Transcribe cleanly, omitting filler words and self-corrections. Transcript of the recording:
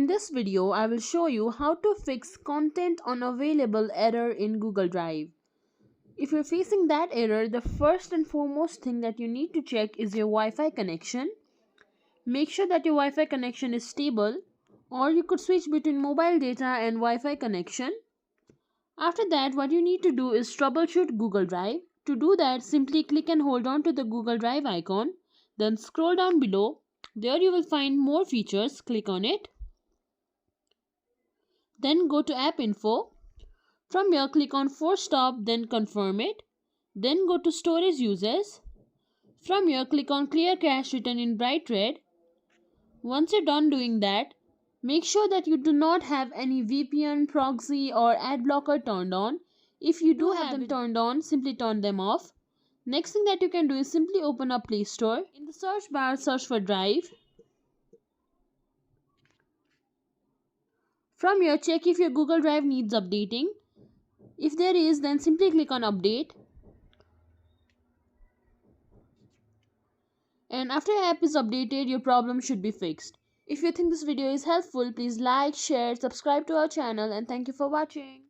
this video, I will show you how to fix content unavailable error in Google Drive. If you're facing that error, the first and foremost thing that you need to check is your Wi-Fi connection. Make sure that your Wi-Fi connection is stable, or you could switch between mobile data and Wi-Fi connection. After that, what you need to do is troubleshoot Google Drive. To do that, simply click and hold on to the Google Drive icon, then scroll down below. There you will find more features. Click on it. Then go to App Info. From here, click on Force Stop, then confirm it. Then go to Storage Uses. From here, click on Clear Cache written in bright red. Once you're done doing that, make sure that you do not have any VPN, proxy or ad blocker turned on. If you do have them turned on, simply turn them off. Next thing that you can do is simply open up Play Store. In the search bar, search for Drive. From here, check if your Google Drive needs updating. If there is, then simply click on Update. And after your app is updated, your problem should be fixed. If you think this video is helpful, please like, share, subscribe to our channel, and thank you for watching.